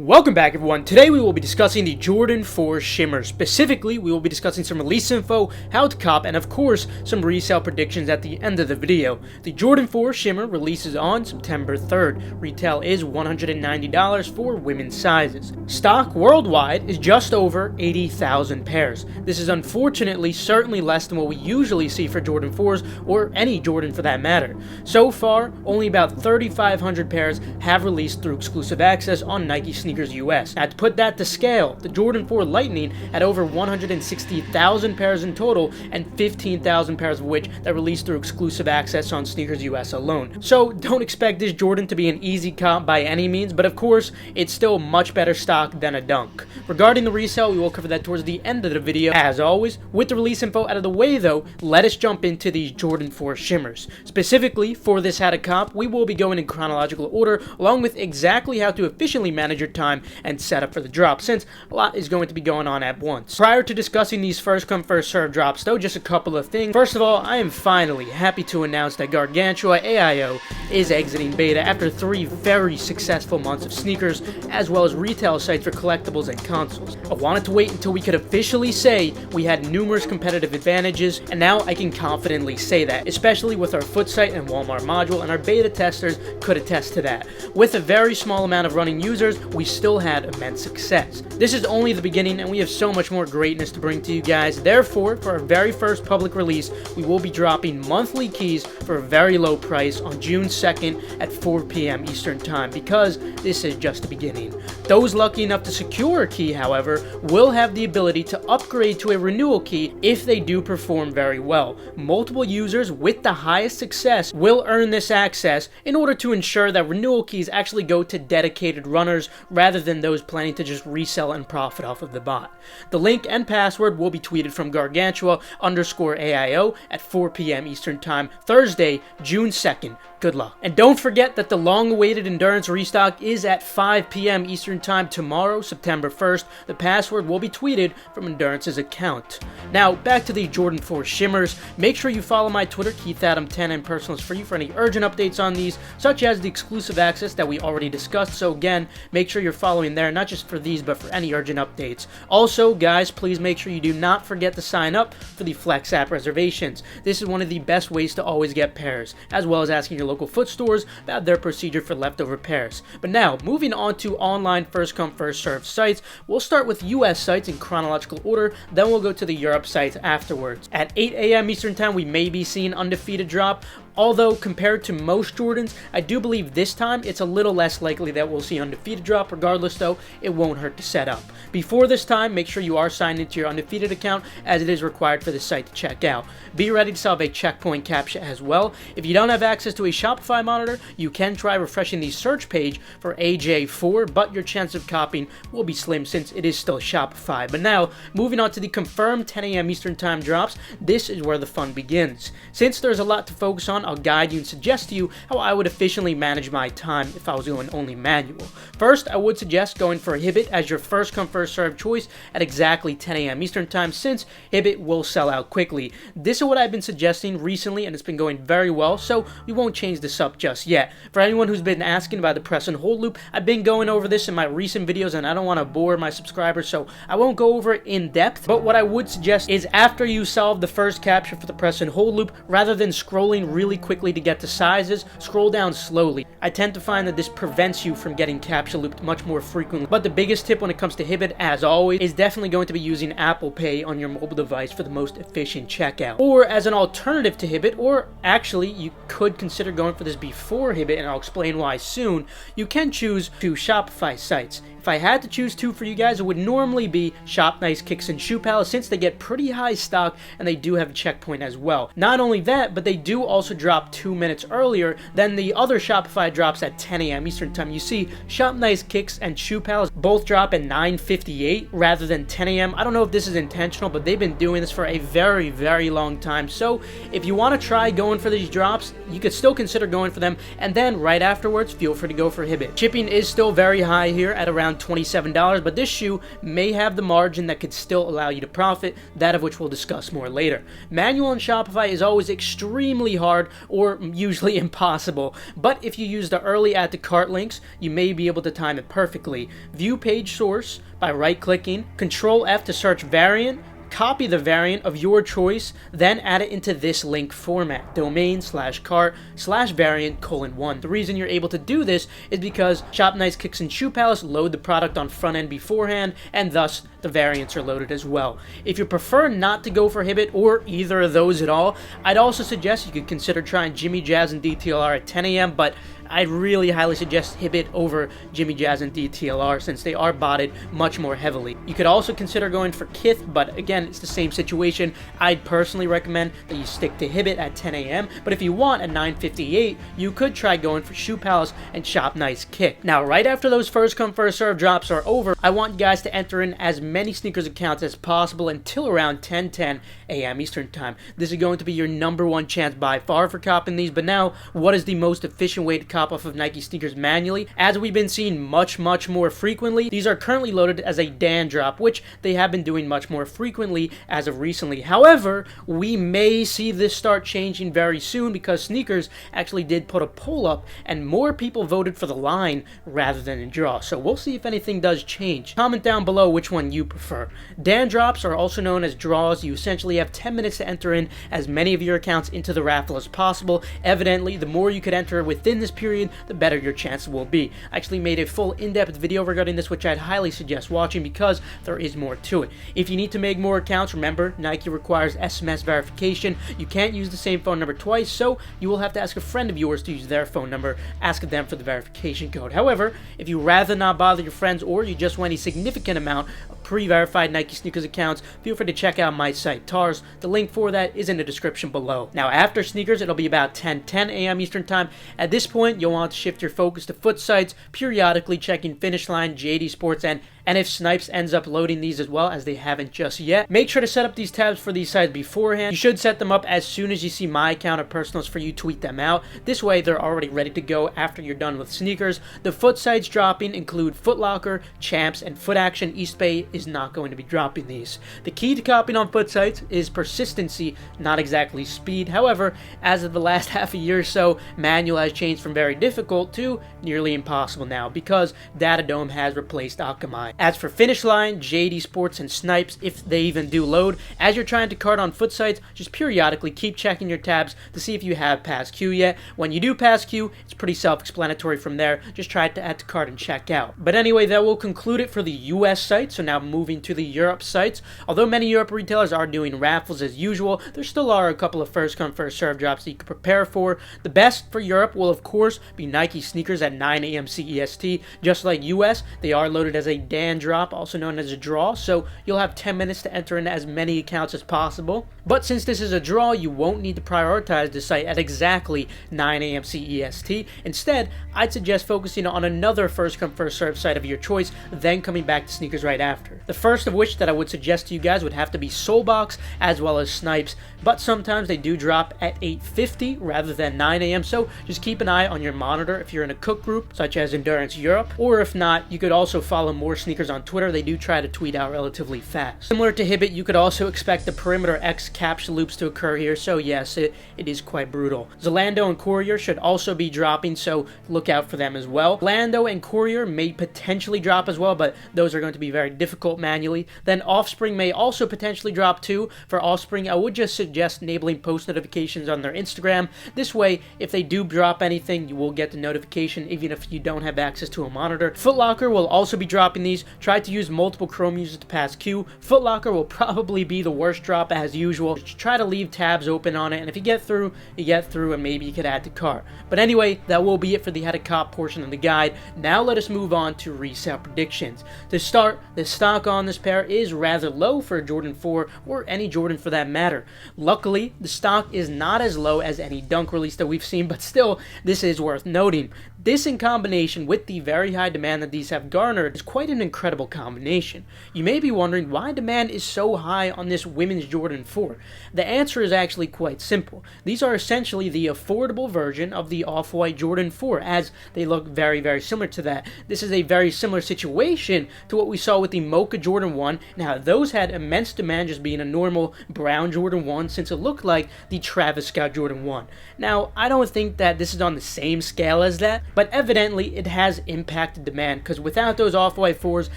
Welcome back everyone. Today we will be discussing the Jordan 4 Shimmer. Specifically, we will be discussing some release info, how to cop, and of course, some resale predictions at the end of the video. The Jordan 4 Shimmer releases on September 3rd. Retail is $190 for women's sizes. Stock worldwide is just over 80,000 pairs. This is unfortunately certainly less than what we usually see for Jordan 4s, or any Jordan for that matter. So far, only about 3,500 pairs have released through exclusive access on Nike Sneakers US. Now to put that to scale, the Jordan 4 Lightning had over 160,000 pairs in total, and 15,000 pairs of which that released through exclusive access on Sneakers US alone. So don't expect this Jordan to be an easy comp by any means, but of course, it's still much better stock than a Dunk. Regarding the resale, we will cover that towards the end of the video. As always, with the release info out of the way though, let us jump into these Jordan 4 Shimmers. Specifically, for this how to comp, we will be going in chronological order, along with exactly how to efficiently manage your time and set up for the drop, since a lot is going to be going on at once. Prior to discussing these first come first serve drops though, just a couple of things. First of all, I am finally happy to announce that Gargantua AIO is exiting beta after 3 very successful months of sneakers, as well as retail sites for collectibles and consoles. I wanted to wait until we could officially say we had numerous competitive advantages, and now I can confidently say that, especially with our foot site and Walmart module, and our beta testers could attest to that. With a very small amount of running users, we still had immense success. This is only the beginning, and we have so much more greatness to bring to you guys. Therefore, for our very first public release, we will be dropping monthly keys for a very low price on June 2nd at 4 p.m. Eastern Time, because this is just the beginning. Those lucky enough to secure a key, however, will have the ability to upgrade to a renewal key if they do perform very well. Multiple users with the highest success will earn this access in order to ensure that renewal keys actually go to dedicated runners rather than those planning to just resell and profit off of the bot. The link and password will be tweeted from Gargantua_AIO at 4 p.m. Eastern Time, Thursday, June 2nd. Good luck. And don't forget that the long-awaited Endurance restock is at 5 p.m. Eastern Time tomorrow, September 1st. The password will be tweeted from Endurance's account. Now, back to the Jordan 4 Shimmers. Make sure you follow my Twitter, KeithAdam10, and Personals for you for any urgent updates on these, such as the exclusive access that we already discussed. So again, make sure you're following there, not just for these, but for any urgent updates. Also, guys, please make sure you do not forget to sign up for the Flex App Reservations. This is one of the best ways to always get pairs, as well as asking your local foot stores about their procedure for leftover pairs. But now, moving on to online first come first served sites, we'll start with US sites in chronological order, then we'll go to the Europe sites afterwards. At 8 a.m. Eastern Time, we may be seeing Undefeated drop. Although, compared to most Jordans, I do believe this time it's a little less likely that we'll see Undefeated drop. Regardless though, it won't hurt to set up. Before this time, make sure you are signed into your Undefeated account, as it is required for the site to check out. Be ready to solve a checkpoint CAPTCHA as well. If you don't have access to a Shopify monitor, you can try refreshing the search page for AJ4, but your chance of copying will be slim since it is still Shopify. But now, moving on to the confirmed 10 a.m. Eastern Time drops, this is where the fun begins. Since there's a lot to focus on, I'll guide you and suggest to you how I would efficiently manage my time if I was going only manual. First, I would suggest going for Hibbett as your first come first served choice at exactly 10 a.m. Eastern Time, since Hibbett will sell out quickly. This is what I've been suggesting recently, and it's been going very well, so we won't change this up just yet. For anyone who's been asking about the press and hold loop, I've been going over this in my recent videos, and I don't want to bore my subscribers, so I won't go over it in depth. But what I would suggest is, after you solve the first CAPTCHA for the press and hold loop, rather than scrolling really quickly to get to sizes, scroll down slowly. I tend to find that this prevents you from getting CAPTCHA looped much more frequently. But the biggest tip when it comes to Hibbett, as always, is definitely going to be using Apple Pay on your mobile device for the most efficient checkout. Or as an alternative to Hibbett, or actually you could consider going for this before Hibbett, and I'll explain why soon, you can choose 2 Shopify sites. If I had to choose 2 for you guys, it would normally be Shop Nice, Kicks, and Shoe Palace, since they get pretty high stock and they do have a checkpoint as well. Not only that, but they do also drop 2 minutes earlier than the other Shopify drops at 10 a.m. Eastern Time. You see, Shop Nice, Kicks, and Shoe Palace both drop at 9:58 rather than 10 a.m. I don't know if this is intentional, but they've been doing this for a very, very long time. So if you want to try going for these drops, you could still consider going for them, and then right afterwards, feel free to go for Hibbett. Shipping is still very high here at around $27, but this shoe may have the margin that could still allow you to profit, that of which we'll discuss more later. Manual on Shopify is always extremely hard, or usually impossible, but if you use the early add to cart links, you may be able to time it perfectly. View view page source by right-clicking, Control F to search variant, copy the variant of your choice, then add it into this link format, domain/cart/variant:1. The reason you're able to do this is because Shop Nice Kicks and Shoe Palace load the product on front end beforehand, and thus the variants are loaded as well. If you prefer not to go for Hibbett or either of those at all, I'd also suggest you could consider trying Jimmy Jazz and DTLR at 10 a.m., but I'd really highly suggest Hibbett over Jimmy Jazz and DTLR since they are botted much more heavily. You could also consider going for Kith, but again, it's the same situation. I'd personally recommend that you stick to Hibbett at 10 a.m., but if you want at 9:58, you could try going for Shoe Palace and Shop Nice Kick. Now, right after those first come first serve drops are over, I want you guys to enter in as many sneakers accounts as possible until around 10:10 a.m. Eastern Time. This is going to be your #1 chance by far for copping these, but now, what is the most efficient way to cop off of Nike sneakers manually? As we've been seeing much more frequently, these are currently loaded as a Dan drop, which they have been doing much more frequently as of recently. However, we may see this start changing very soon because Sneakers actually did put a poll up and more people voted for the line rather than a draw. So we'll see if anything does change. Comment down below which one you prefer. Dan drops are also known as draws. You essentially have 10 minutes to enter in as many of your accounts into the raffle as possible. Evidently, the more you could enter within this period, the better your chances will be. I actually made a full in-depth video regarding this, which I'd highly suggest watching because there is more to it. If you need to make more accounts, remember, Nike requires SMS verification. You can't use the same phone number twice, so you will have to ask a friend of yours to use their phone number, ask them for the verification code. However, if you rather not bother your friends or you just want a significant amount of pre-verified Nike sneakers accounts, feel free to check out my site, TARS. The link for that is in the description below. Now, after sneakers, it'll be about 10:10 a.m. Eastern Time. At this point, you'll want to shift your focus to foot sites, periodically checking Finish Line, JD Sports, and if Snipes ends up loading these as well, as they haven't just yet, make sure to set up these tabs for these sites beforehand. You should set them up as soon as you see my account or personals for you tweet them out. This way, they're already ready to go after you're done with sneakers. The foot sites dropping include Foot Locker, Champs, and Foot Action. East Bay is not going to be dropping these. The key to copying on foot sites is persistency, not exactly speed. However, as of the last half a year or so, manual has changed from very difficult to nearly impossible now because Datadome has replaced Akamai. As for Finish Line, JD Sports, and Snipes, if they even do load, as you're trying to cart on foot sites, just periodically keep checking your tabs to see if you have passed queue yet. When you do pass queue, it's pretty self-explanatory from there. Just try to add to cart and check out. But anyway, that will conclude it for the US site. So now moving to the Europe sites. Although many Europe retailers are doing raffles as usual, there still are a couple of first come first serve drops that you can prepare for. The best for Europe will of course be Nike sneakers at 9 a.m. CEST. Just like US, they are loaded as a Dan drop, also known as a draw, so you'll have 10 minutes to enter in as many accounts as possible. But since this is a draw, you won't need to prioritize the site at exactly 9 a.m. CEST. Instead, I'd suggest focusing on another first come first serve site of your choice, then coming back to sneakers right after. The first of which that I would suggest to you guys would have to be Soulbox as well as Snipes, but sometimes they do drop at 8:50 rather than 9 a.m. so just keep an eye on your monitor if you're in a cook group such as Endurance Europe, or if not, you could also follow more sneakers on Twitter. They do try to tweet out relatively fast. Similar to Hibbett, you could also expect the Perimeter X capsule loops to occur here, so yes, it is quite brutal. Zalando and Courier should also be dropping, so look out for them as well. Lando and Courier may potentially drop as well, but those are going to be very difficult manually. Then Offspring may also potentially drop too. For Offspring, I would just suggest enabling post notifications on their Instagram. This way, if they do drop anything, you will get the notification even if you don't have access to a monitor. Foot Locker will also be dropping these. Try to use multiple Chrome users to pass queue. Foot Locker will probably be the worst drop as usual. Just try to leave tabs open on it, and if you get through, and maybe you could add to cart. But anyway, that will be it for the how to cop portion of the guide. Now let us move on to resale predictions. To start, the stock on this pair is rather low for a Jordan 4 or any Jordan for that matter. Luckily, the stock is not as low as any Dunk release that we've seen, but still, this is worth noting. This in combination with the very high demand that these have garnered is quite an incredible combination. You may be wondering why demand is so high on this women's Jordan 4. The answer is actually quite simple. These are essentially the affordable version of the off-white Jordan 4, as they look very similar to that. This is a very similar situation to what we saw with the Mocha Jordan 1. Now, those had immense demand just being a normal brown Jordan 1 since it looked like the Travis Scott Jordan 1. Now, I don't think that this is on the same scale as that, But evidently, it has impacted demand, because without those Off-White 4s,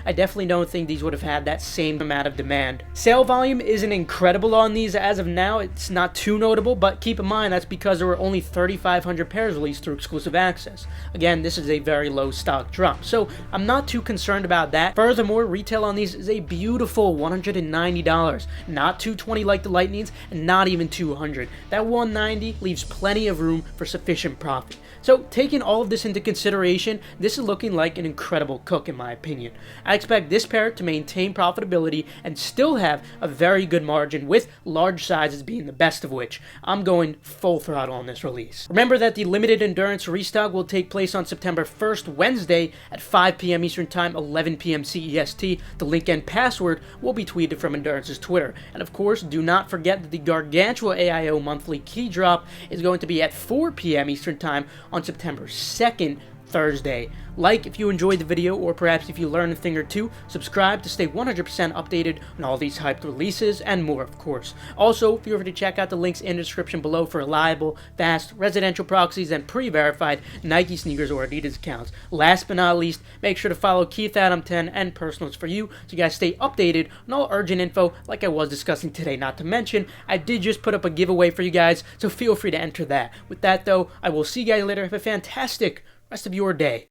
I definitely don't think these would have had that same amount of demand. Sale volume isn't incredible on these as of now. It's not too notable, but keep in mind that's because there were only 3,500 pairs released through exclusive access. Again, this is a very low stock drop, so I'm not too concerned about that. Furthermore, retail on these is a beautiful $190, not $220 like the Lightnings, and not even $200. That $190 leaves plenty of room for sufficient profit. So, taking all of this into consideration, this is looking like an incredible cook in my opinion. I expect this pair to maintain profitability and still have a very good margin, with large sizes being the best of which. I'm going full throttle on this release. Remember that the limited endurance restock will take place on September 1st, Wednesday at 5 p.m. Eastern Time, 11 p.m. CEST. The link and password will be tweeted from Endurance's Twitter. And of course, do not forget that the Gargantua AIO monthly key drop is going to be at 4 p.m. Eastern Time on September 2nd, Thursday. Like if you enjoyed the video, or perhaps if you learned a thing or two. Subscribe to stay 100% updated on all these hyped releases and more, of course. Also, feel free to check out the links in the description below for reliable, fast, residential proxies and pre-verified Nike sneakers or Adidas accounts. Last but not least, make sure to follow Keith Adam 10 and Personals for You so you guys stay updated on all urgent info like I was discussing today. Not to mention, I did just put up a giveaway for you guys, so feel free to enter that. With that though, I will see you guys later. Have a fantastic rest of your day.